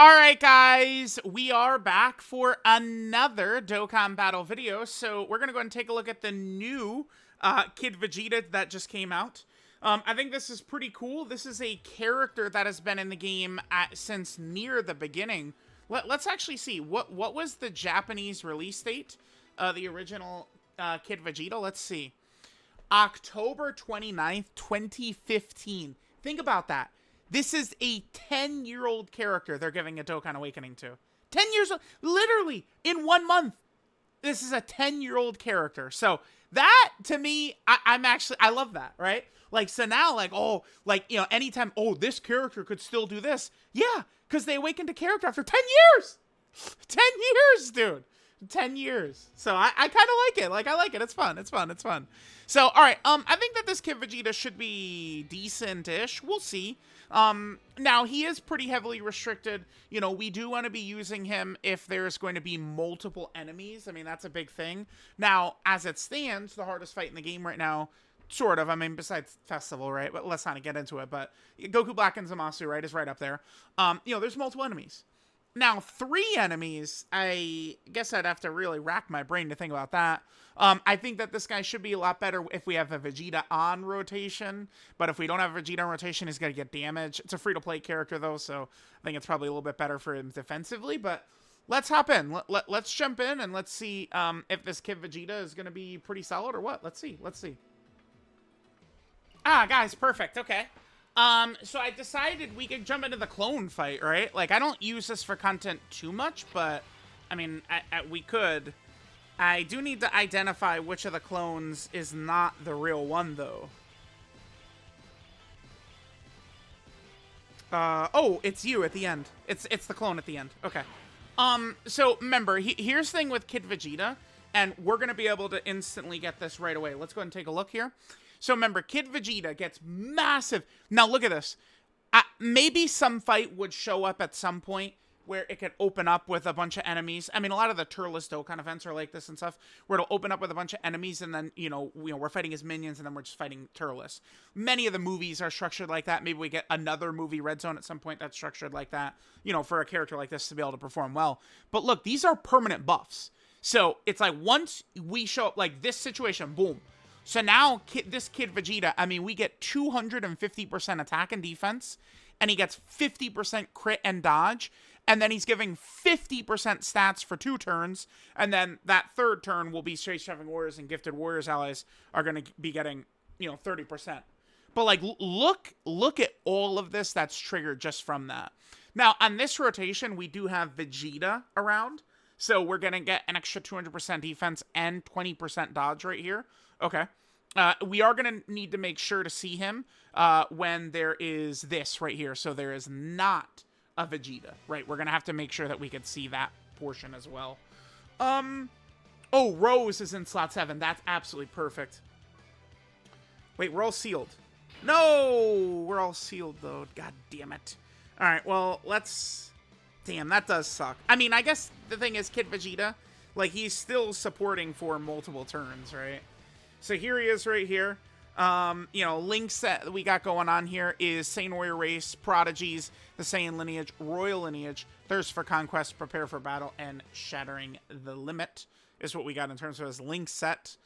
Alright guys, we are back for another Dokkan Battle video, so we're gonna go ahead and take a look at the new Kid Vegeta that just came out. I think this is pretty cool. This is a character that has been in the game since near the beginning. Let's actually see, what was the Japanese release date? The original Kid Vegeta, let's see. October 29th, 2015. Think about that. This is a 10-year-old character they're giving a Dokkan Awakening to. 10 years old, literally, in 1 month. This is a 10-year-old character. So that, to me, I love that, right? Like, so now, like, oh, like, you know, anytime, oh, this character could still do this. Yeah, because they awakened a character after 10 years. 10 years, dude. 10 years. So I kind of like it. Like, I like it. It's fun. It's fun. It's fun. So, all right. I think that this Kid Vegeta should be decent-ish. We'll see. Now he is pretty heavily restricted. You know, we do want to be using him if there's going to be multiple enemies. I mean, that's a big thing. Now, as it stands, the hardest fight in the game right now, sort of, I mean, besides Festival, right? But let's not get into it. But Goku Black and Zamasu, right, is right up there. You know, there's multiple enemies. Now, 3 enemies, I guess I'd have to really rack my brain to think about that. I think that this guy should be a lot better if we have a Vegeta on rotation. But if we don't have a Vegeta on rotation, he's going to get damage. It's a free-to-play character, though, so I think it's probably a little bit better for him defensively. But let's hop in. Let's jump in and let's see if this Kid Vegeta is going to be pretty solid or what. Let's see. Let's see. Ah, guys, perfect. Okay. So I decided we could jump into the clone fight, right? Like, I don't use this for content too much, but, I mean, we could. I do need to identify which of the clones is not the real one, though. Oh, it's you at the end. It's the clone at the end. Okay. So, remember, here's the thing with Kid Vegeta, and we're gonna be able to instantly get this right away. Let's go ahead and take a look here. So remember, Kid Vegeta gets massive. Now look at this. Maybe some fight would show up at some point where it could open up with a bunch of enemies. I mean, a lot of the Turles Dokkan events are like this and stuff, where it'll open up with a bunch of enemies, and then, you know, we're fighting as minions, and then we're just fighting Turles. Many of the movies are structured like that. Maybe we get another movie, Red Zone, at some point that's structured like that, you know, for a character like this to be able to perform well. But look, these are permanent buffs. So it's like once we show up, like this situation, boom. So now, this Kid Vegeta, I mean, we get 250% attack and defense, and he gets 50% crit and dodge, and then he's giving 50% stats for 2 turns, and then that 3rd turn will be Straight Shoving Warriors and Gifted Warriors allies are going to be getting, you know, 30%. But, like, look at all of this that's triggered just from that. Now, on this rotation, we do have Vegeta around, so we're going to get an extra 200% defense and 20% dodge right here. Okay. We are going to need to make sure to see him when there is this right here. So there is not a Vegeta, right? We're going to have to make sure that we can see that portion as well. Oh, Rose is in slot 7. That's absolutely perfect. Wait, we're all sealed. No, we're all sealed, though. God damn it. All right, well, let's... Damn, that does suck. I mean, I guess the thing is, Kid Vegeta, like, he's still supporting for multiple turns, right? So here he is right here. You know, links that we got going on here is Saiyan Warrior Race, Prodigies, the Saiyan Lineage, Royal Lineage, Thirst for Conquest, Prepare for Battle, and Shattering the Limit is what we got in terms of his link set.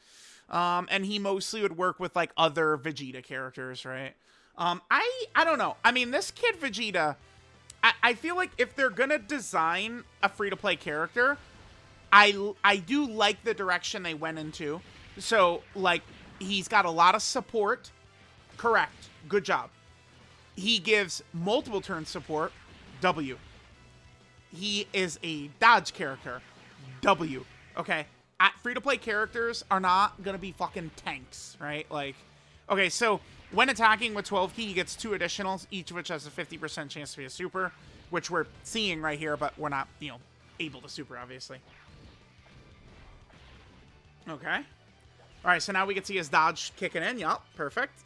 And he mostly would work with, like, other Vegeta characters, right? I don't know. I mean, this Kid Vegeta, I feel like if they're gonna design a free-to-play character, I do like the direction they went into. So, like, he's got a lot of support. Correct. Good job. He gives multiple turn support. W. He is a dodge character. W. Okay. Free-to-play characters are not going to be fucking tanks, right? Like, okay, so when attacking with 12 key, he gets 2 additionals, each of which has a 50% chance to be a super, which we're seeing right here, but we're not, you know, able to super, obviously. Okay. All right, so now we can see his dodge kicking in. Yup, perfect.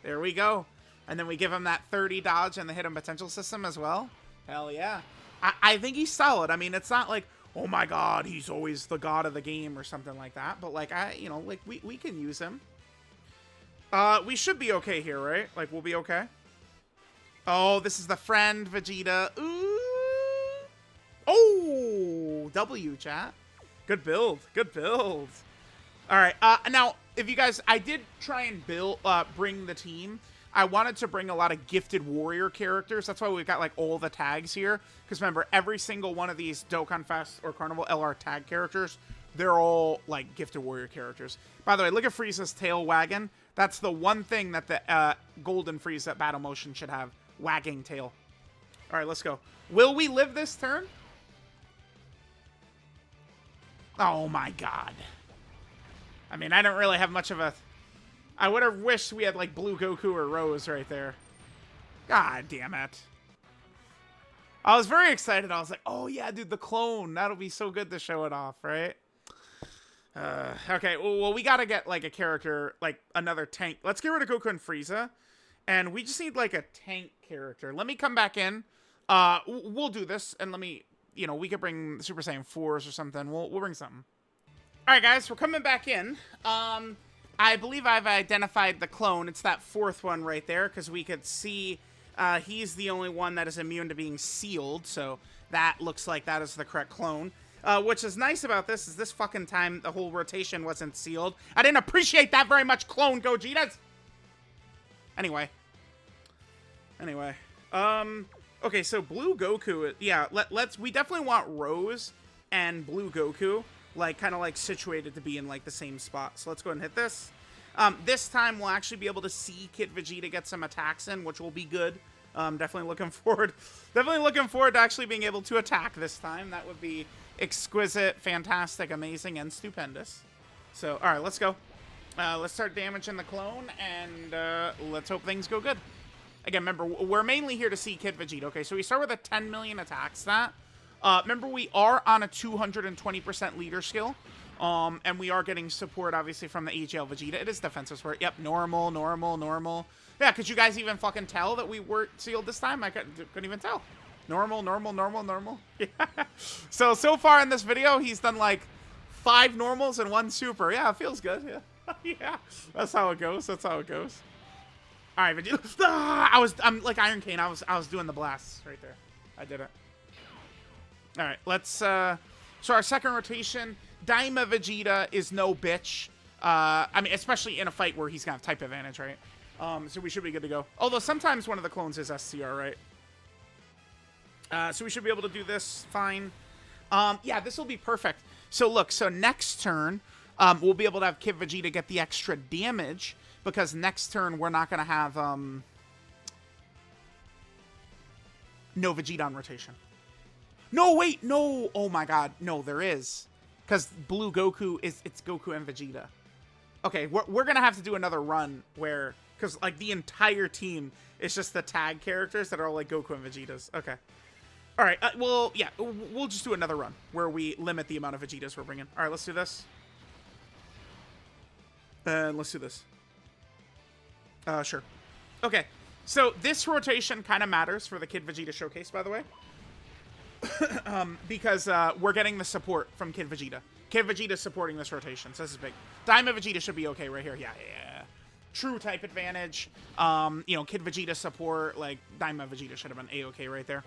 There we go. And then we give him that 30 dodge and the hidden potential system as well. Hell yeah. I think he's solid. I mean, it's not like, oh my god, he's always the god of the game or something like that. But, like, you know, like, we can use him. We should be okay here, right? Like, we'll be okay. Oh, this is the friend Vegeta. Ooh. Oh, W, chat. Good build. Good build. All right. Now, if you guys, I did try and bring the team. I wanted to bring a lot of gifted warrior characters. That's why we've got like all the tags here. Because remember, every single one of these Dokkan Fest or Carnival LR tag characters, they're all like gifted warrior characters. By the way, look at Frieza's tail wagging. That's the one thing that the Golden Frieza Battle Motion should have. Wagging tail. All right, let's go. Will we live this turn? Oh my god. I mean, I don't really have much of a... I would have wished we had, like, Blue Goku or Rose right there. God damn it. I was very excited. I was like, oh, yeah, dude, the clone. That'll be so good to show it off, right? Okay, well, we gotta get, like, a character, like, another tank. Let's get rid of Goku and Frieza. And we just need, like, a tank character. Let me come back in. We'll do this, and let me... You know, we could bring Super Saiyan 4s or something. We'll bring something. All right, guys, we're coming back in. I believe I've identified the clone. It's that fourth one right there, because we could see he's the only one that is immune to being sealed. So that looks like that is the correct clone. Which is nice about this is this fucking time the whole rotation wasn't sealed. I didn't appreciate that very much, Clone Gogetas. Anyway. Okay, so Blue Goku, yeah, we definitely want Rose and Blue Goku, like, kind of, like, situated to be in, like, the same spot. So let's go ahead and hit this. This time we'll actually be able to see Kid Vegeta get some attacks in, which will be good. Definitely looking forward to actually being able to attack this time. That would be exquisite, fantastic, amazing, and stupendous. So, all right, let's go. Let's start damaging the clone, and let's hope things go good. Again, remember, we're mainly here to see Kid Vegeta. Okay, so we start with a 10 million attack stat. Remember, we are on a 220% leader skill. And we are getting support, obviously, from the AGL Vegeta. It is defensive support. Yep, normal, normal, normal. Yeah, could you guys even fucking tell that we weren't sealed this time? I couldn't even tell. Normal, normal, normal, normal. Yeah. So far in this video, he's done, like, 5 normals and 1 super. Yeah, it feels good. Yeah. Yeah, that's how it goes. That's how it goes. All right, Vegeta. Ah, I'm like Iron Cane. I was doing the blasts right there. I did it. All right, let's. So our second rotation, Daima Vegeta is no bitch. I mean, especially in a fight where he's gonna have type advantage, right? So we should be good to go. Although sometimes one of the clones is SCR, right? So we should be able to do this fine. Yeah, this will be perfect. So look, so next turn, we'll be able to have Kid Vegeta get the extra damage. Because next turn, we're not going to have no Vegeta on rotation. No, wait, no. Oh, my God. No, there is. Because Blue Goku, it's Goku and Vegeta. Okay, we're going to have to do another run where... Because, like, the entire team is just the tag characters that are all, like, Goku and Vegetas. Okay. All right, well, yeah, we'll just do another run where we limit the amount of Vegetas we're bringing. All right, let's do this. And let's do this. Sure. Okay, so this rotation kind of matters for the Kid Vegeta showcase, by the way. Because we're getting the support from Kid Vegeta. Kid Vegeta supporting this rotation, so this is big. Daima Vegeta should be okay right here. Yeah. True type advantage. You know, Kid Vegeta support, like, Daima Vegeta should have been A-okay right there.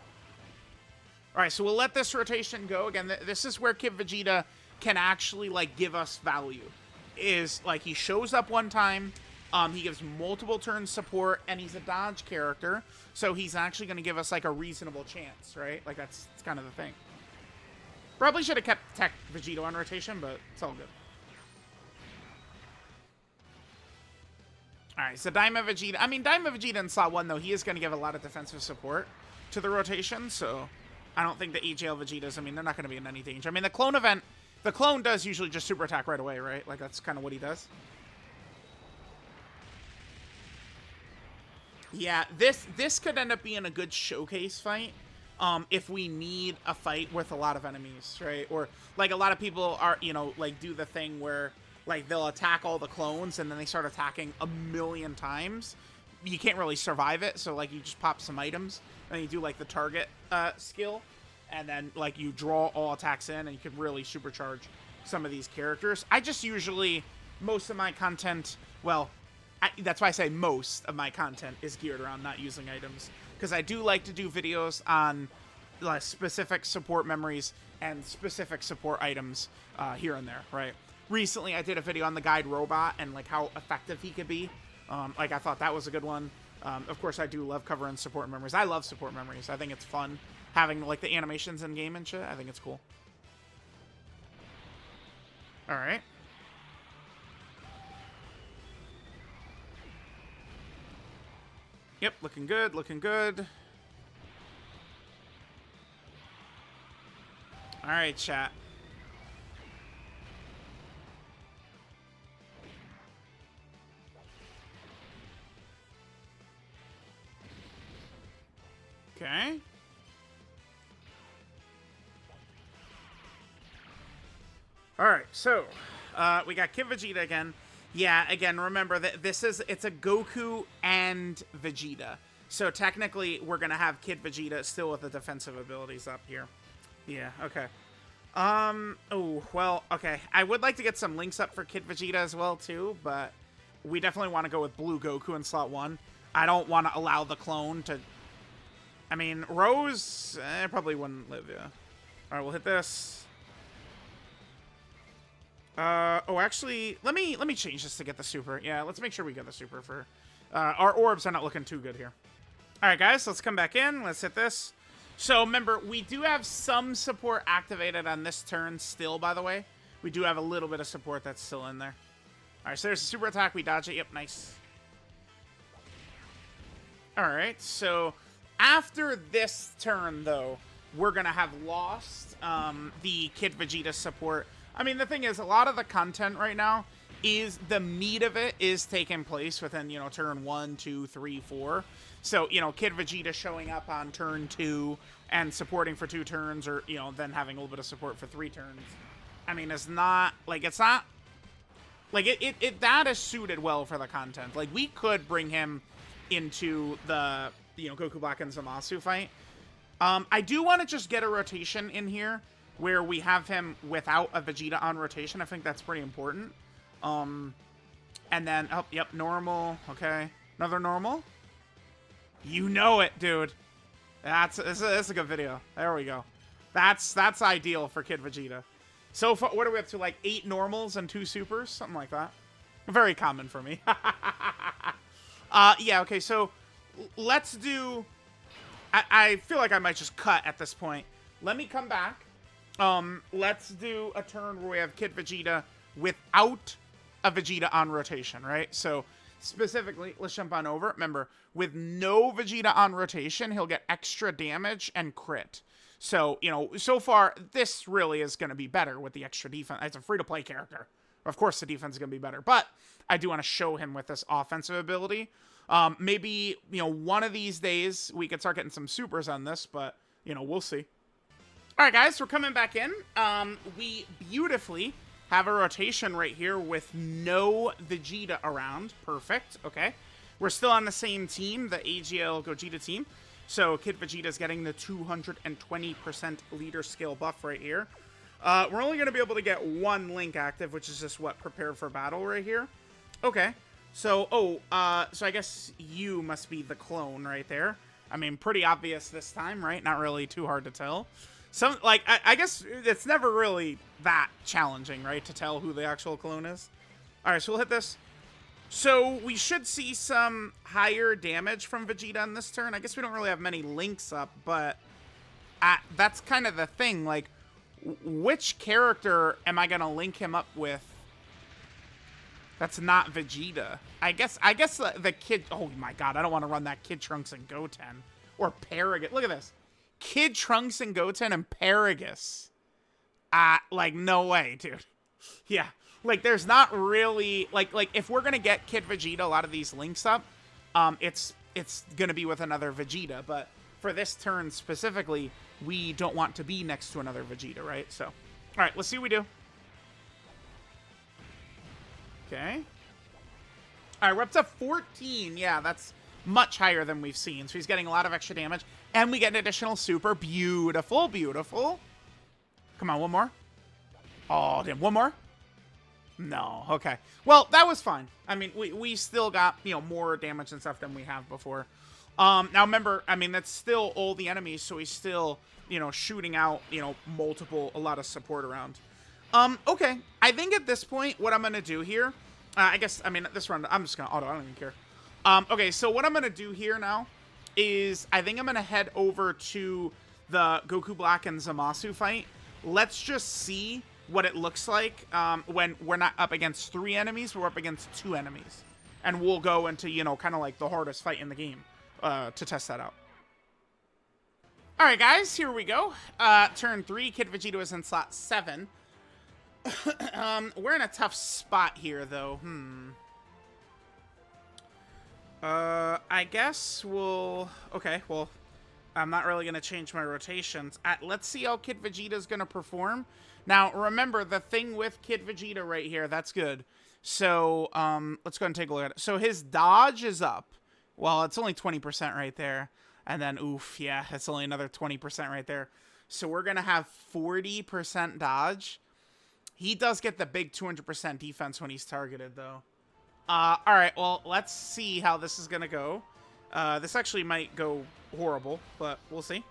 All right, so we'll let this rotation go. Again, this is where Kid Vegeta can actually, like, give us value. Is, like, he shows up one time... he gives multiple turn support, and he's a dodge character, so he's actually going to give us, like, a reasonable chance, right? Like, that's kind of the thing. Probably should have kept Tech Vegeta on rotation, but it's all good. All right, so Daima Vegeta. I mean, Daima Vegeta in Slot 1, though, he is going to give a lot of defensive support to the rotation, so I don't think the AGL Vegetas, I mean, they're not going to be in any danger. I mean, the clone event, the clone does usually just super attack right away, right? Like, that's kind of what he does. Yeah, this could end up being a good showcase fight if we need a fight with a lot of enemies, right? Or, like, a lot of people are, you know, like, do the thing where, like, they'll attack all the clones and then they start attacking a million times. You can't really survive it, so, like, you just pop some items and you do, like, the target skill. And then, like, you draw all attacks in and you can really supercharge some of these characters. I just usually, most of my content, well... that's why I say most of my content is geared around not using items. Because I do like to do videos on specific support memories and specific support items here and there, right? Recently, I did a video on the guide robot and like how effective he could be. Like I thought that was a good one. Of course, I do love covering support memories. I love support memories. I think it's fun having like the animations in game and shit. I think it's cool. All right. Yep, looking good, looking good. All right, chat. Okay. All right, so we got Kid Vegeta again. Yeah, again, remember that it's a Goku and Vegeta. So technically, we're gonna have Kid Vegeta still with the defensive abilities up here. Yeah, okay. Oh, well, okay. I would like to get some links up for Kid Vegeta as well, too, but we definitely want to go with Blue Goku in slot 1. I don't want to allow the clone to... I mean, Rose probably wouldn't live, yeah. All right, we'll hit this. Oh, actually, let me change this to get the super. Yeah, let's make sure we get the super for... our orbs are not looking too good here. All right, guys, let's come back in. Let's hit this. So, remember, we do have some support activated on this turn still, by the way. We do have a little bit of support that's still in there. All right, so there's a super attack. We dodge it. Yep, nice. All right, so after this turn, though, we're going to have lost the Kid Vegeta support. I mean, the thing is, a lot of the content right now is the meat of it is taking place within, you know, turn 1, 2, 3, 4. So, you know, Kid Vegeta showing up on turn 2 and supporting for 2 turns, or, you know, then having a little bit of support for 3 turns. I mean, it's not, like, it's not, like, that is suited well for the content. Like, we could bring him into the, you know, Goku Black and Zamasu fight. I do want to just get a rotation in here where we have him without a Vegeta on rotation. I think that's pretty important. And then, oh, yep, normal. Okay. Another normal. You know it, dude. That's a good video. There we go. That's ideal for Kid Vegeta. So far, what are we up to? Like 8 normals and 2 supers? Something like that. Very common for me. Yeah, okay, so let's do... I feel like I might just cut at this point. Let me come back. Let's do a turn where we have Kid Vegeta without a Vegeta on rotation, right? So specifically, let's jump on over. Remember, with no Vegeta on rotation, he'll get extra damage and crit. So, you know, so far, this really is going to be better with the extra defense. It's a free-to-play character. Of course, the defense is going to be better. But I do want to show him with this offensive ability. Maybe, you know, one of these days, we could start getting some supers on this. But, you know, we'll see. All right, guys, we're coming back in. We beautifully have a rotation right here with no Vegeta around. Perfect. Okay. We're still on the same team, the AGL Gogeta team. So Kid Vegeta's getting the 220% leader skill buff right here. We're only going to be able to get 1 link active, which is just what, prepare for battle right here. Okay. So, so I guess you must be the clone right there. I mean, pretty obvious this time, right? Not really too hard to tell. Some, like, I guess it's never really that challenging, right, to tell who the actual clone is. All right, so we'll hit this. So we should see some higher damage from Vegeta on this turn. I guess we don't really have many links up, but that's kind of the thing. Like, which character am I going to link him up with that's not Vegeta? I guess the kid... Oh, my God, I don't want to run that Kid Trunks and Goten. Or Paragus. Look at this. Kid Trunks and Goten and Paragus. Like, no way, dude. Yeah. Like, there's not really... Like, if we're going to get Kid Vegeta, a lot of these links up, it's going to be with another Vegeta. But for this turn specifically, we don't want to be next to another Vegeta, right? So, all right, let's see what we do. Okay. All right, we're up to 14. Yeah, that's much higher than we've seen. So he's getting a lot of extra damage. And we get an additional super. Beautiful, beautiful. Come on, one more. Oh, damn, one more? No, okay. Well, that was fine. I mean, we still got, you know, more damage and stuff than we have before. Now remember, I mean, that's still all the enemies, so he's still, you know, shooting out, you know, a lot of support around. Okay. I think at this point, what I'm going to do here, I guess, I mean, this run, I'm just going to auto, I don't even care. Okay, so what I'm going to do here now is I think I'm going to head over to the Goku Black and Zamasu fight. Let's just see what it looks like when we're not up against 3 enemies, we're up against 2 enemies. And we'll go into, you know, kind of like the hardest fight in the game to test that out. Alright guys, here we go. Turn 3, Kid Vegeta is in slot 7. We're in a tough spot here, though. I guess we'll... Okay, well, I'm not really going to change my rotations. Let's see how Kid Vegeta's going to perform. Now, remember, the thing with Kid Vegeta right here, that's good. So, let's go and take a look at it. So, his dodge is up. Well, it's only 20% right there. And then, oof, yeah, it's only another 20% right there. So, we're going to have 40% dodge. He does get the big 200% defense when he's targeted, though. Alright, well, let's see how this is gonna go. This actually might go horrible, but we'll see.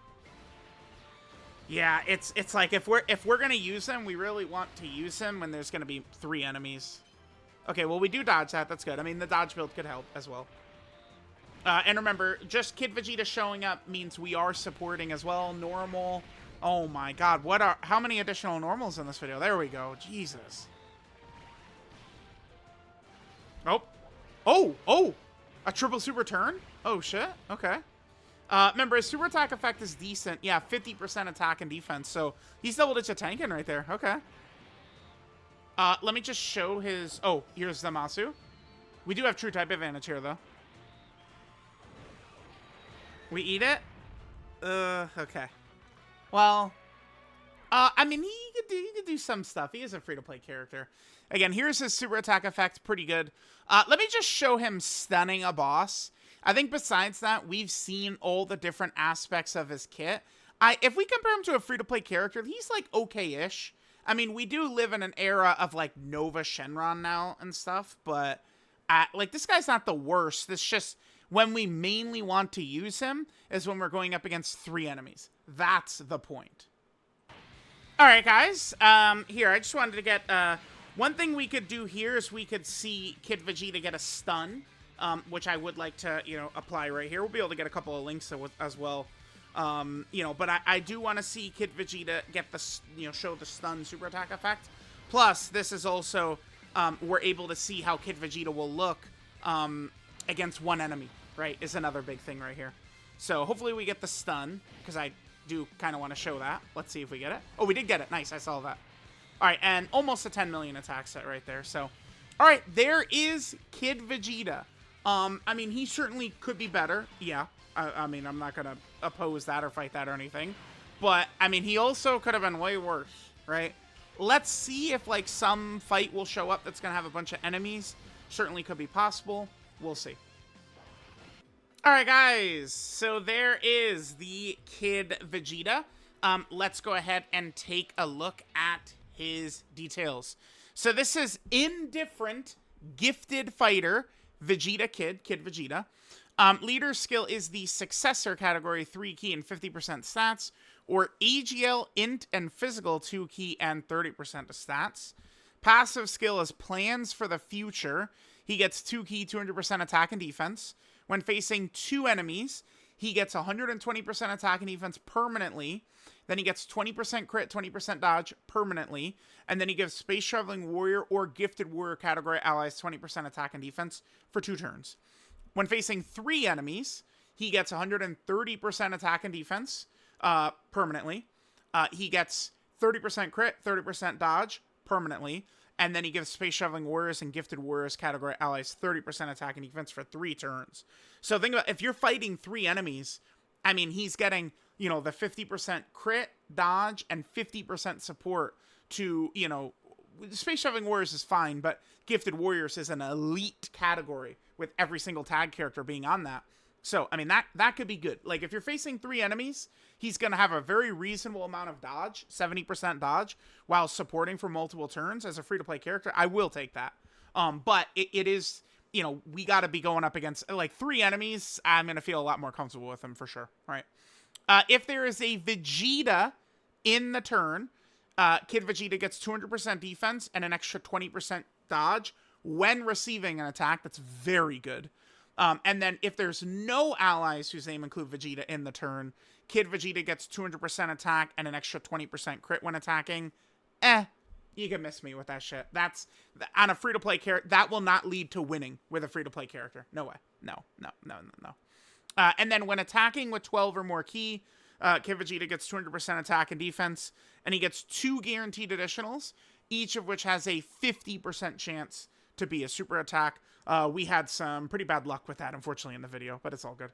Yeah, it's like if we're gonna use him, we really want to use him when there's gonna be 3 enemies. Okay, well, we do dodge that. That's good. I mean, the dodge build could help as well. And remember, just Kid Vegeta showing up means we are supporting as well. Normal. Oh my god, how many additional normals in this video? There we go. Jesus. Oh, a triple super turn? Oh shit, okay. Remember, his super attack effect is decent. Yeah, 50% attack and defense, so he's double-digit tanking right there. Okay. Let me just show his... Oh, here's Zamasu. We do have true type advantage here, though. We eat it? Okay. Well, I mean, he could do some stuff. He is a free-to-play character. Again, here's his super attack effect. Pretty good. Let me just show him stunning a boss. I think besides that, we've seen all the different aspects of his kit. If we compare him to a free-to-play character, he's, like, okay-ish. I mean, we do live in an era of, like, Nova Shenron now and stuff, but, like, this guy's not the worst. It's just... when we mainly want to use him is when we're going up against 3 enemies. That's the point. Alright, guys. Here, I just wanted to get... one thing we could do here is we could see Kid Vegeta get a stun, which I would like to, you know, apply right here. We'll be able to get a couple of links as well. You know, but I do want to see Kid Vegeta get the, you know, show the stun super attack effect. Plus, this is also... we're able to see how Kid Vegeta will look against 1 enemy. Right, is another big thing right here. So hopefully we get the stun, because I do kind of want to show that. Let's see if we get it. Oh, we did get it. Nice, I saw that. All right, and almost a 10 million attack set right there. So, all right, there is Kid Vegeta. I mean, he certainly could be better. Yeah, I mean, I'm not going to oppose that or fight that or anything. But, I mean, he also could have been way worse, right? Let's see if, like, some fight will show up that's going to have a bunch of enemies. Certainly could be possible. We'll see. Alright guys, so there is the Kid Vegeta. Let's go ahead and take a look at his details. So this is indifferent, gifted fighter, Vegeta Kid Vegeta. Leader skill is the successor category, 3 key and 50% stats, or AGL, int, and physical 2 key and 30% of stats. Passive skill is plans for the future. He gets 2 key, 200% attack and defense. When facing 2 enemies, he gets 120% attack and defense permanently. Then he gets 20% crit, 20% dodge permanently. And then he gives Space Traveling Warrior or Gifted Warrior category allies 20% attack and defense for 2 turns. When facing 3 enemies, he gets 130% attack and defense permanently. He gets 30% crit, 30% dodge permanently. And then he gives Space Traveling Warriors and Gifted Warriors category allies 30% attack and defense for 3 turns. So think about, if you're fighting 3 enemies, I mean, he's getting, you know, the 50% crit, dodge, and 50% support to, you know, Space Traveling Warriors is fine, but Gifted Warriors is an elite category with every single tag character being on that. So, I mean, that could be good. Like, if you're facing 3 enemies, he's going to have a very reasonable amount of dodge, 70% dodge, while supporting for multiple turns as a free-to-play character. I will take that. But it is you know, we got to be going up against, like, 3 enemies. I'm going to feel a lot more comfortable with him for sure, right? If there is a Vegeta in the turn, Kid Vegeta gets 200% defense and an extra 20% dodge when receiving an attack. That's very good. And then if there's no allies whose name include Vegeta in the turn, Kid Vegeta gets 200% attack and an extra 20% crit when attacking. You can miss me with that shit. That's, on a free-to-play character, that will not lead to winning with a free-to-play character. No way. No. And then when attacking with 12 or more ki, Kid Vegeta gets 200% attack and defense, and he gets 2 guaranteed additionals, each of which has a 50% chance to be a super attack. We had some pretty bad luck with that, unfortunately, in the video, but it's all good.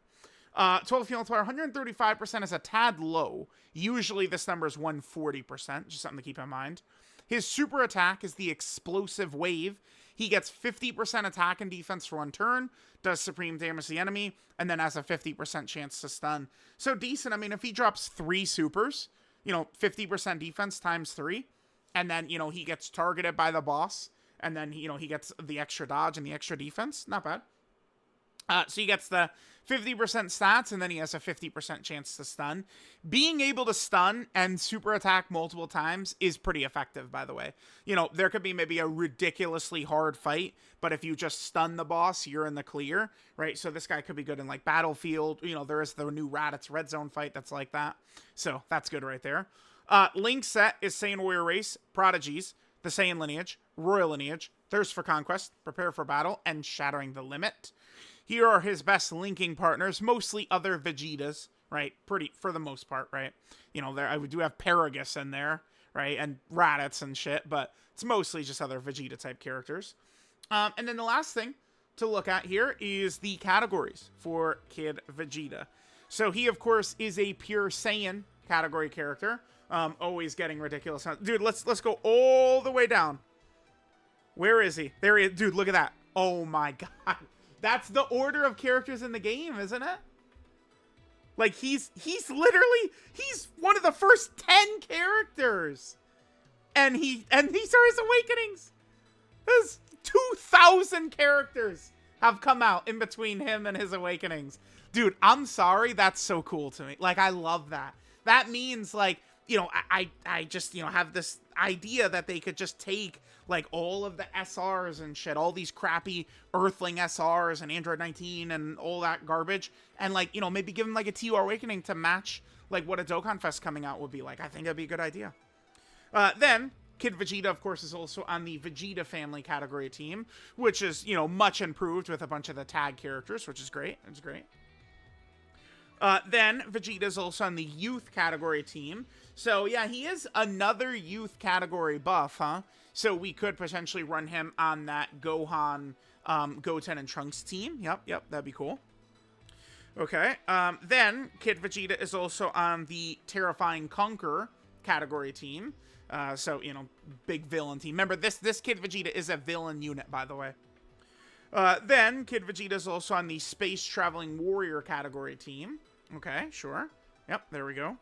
12 field multiplier, 135% is a tad low. Usually this number is 140%, just something to keep in mind. His super attack is the Explosive Wave. He gets 50% attack and defense for 1 turn, does supreme damage to the enemy, and then has a 50% chance to stun. So decent. I mean, if he drops 3 supers, you know, 50% defense times 3, and then, you know, he gets targeted by the boss, and then, you know, he gets the extra dodge and the extra defense. Not bad. So he gets the 50% stats, and then he has a 50% chance to stun. Being able to stun and super attack multiple times is pretty effective, by the way. You know, there could be maybe a ridiculously hard fight, but if you just stun the boss, you're in the clear, right? So this guy could be good in, like, Battlefield. You know, there is the new Raditz Red Zone fight that's like that. So that's good right there. Link set is Saiyan Warrior Race, Prodigies, the Saiyan Lineage, Royal Lineage, Thirst for Conquest, Prepare for Battle, and Shattering the Limit. Here are his best linking partners, mostly other Vegetas, right? Pretty, for the most part, right? You know, I do have Paragus in there, right? And Raditz and shit, but it's mostly just other Vegeta-type characters. And then the last thing to look at here is the categories for Kid Vegeta. So he, of course, is a pure Saiyan category character. Always getting ridiculous. Dude, let's go all the way down. Where is he? There he is. Dude, look at that. Oh my god. That's the order of characters in the game, isn't it? Like, he's literally, he's one of the first 10 characters. And these are his awakenings. There's 2,000 characters have come out in between him and his awakenings. Dude, I'm sorry, that's so cool to me. Like, I love that. That means, like, you know, I just, you know, have this idea that they could just take, like, all of the SRs and shit, all these crappy Earthling SRs and Android 19 and all that garbage, and, like, you know, maybe give them, like, a TU Awakening to match, like, what a Dokkan Fest coming out would be like. I think that'd be a good idea. Then, Kid Vegeta, of course, is also on the Vegeta family category team, which is, you know, much improved with a bunch of the tag characters, which is great. It's great. Then, Vegeta is also on the youth category team. So, yeah, he is another youth category buff, huh? So, we could potentially run him on that Gohan, Goten, and Trunks team. Yep, that'd be cool. Okay, then, Kid Vegeta is also on the Terrifying Conqueror category team. So, you know, big villain team. Remember, this Kid Vegeta is a villain unit, by the way. Then, Kid Vegeta is also on the Space Traveling Warrior category team. Okay, sure. Yep, there we go.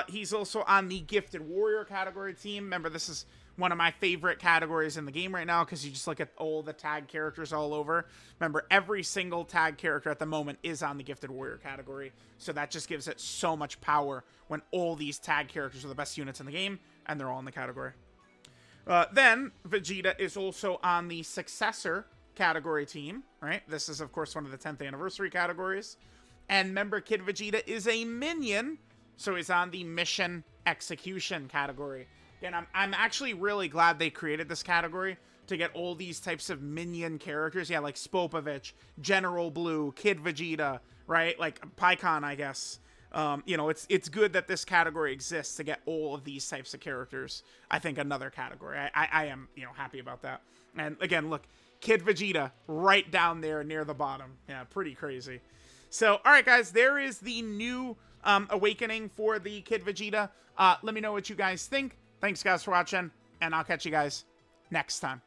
He's also on the Gifted Warrior category team. Remember, this is one of my favorite categories in the game right now because you just look at all the tag characters all over. Remember, every single tag character at the moment is on the Gifted Warrior category. So that just gives it so much power when all these tag characters are the best units in the game and they're all in the category. Then, Vegeta is also on the Successor category team, right? This is, of course, one of the 10th anniversary categories. And remember, Kid Vegeta is a minion, so he's on the Mission Execution category. And I'm actually really glad they created this category to get all these types of minion characters. Yeah, like Spopovich, General Blue, Kid Vegeta, right? Like Pycon, I guess. You know, it's good that this category exists to get all of these types of characters. I think another category. I am, you know, happy about that. And again, look, Kid Vegeta right down there near the bottom. Yeah, pretty crazy. So, all right, guys, there is the new awakening for the Kid Vegeta. Let me know what you guys think. Thanks, guys, for watching, and I'll catch you guys next time.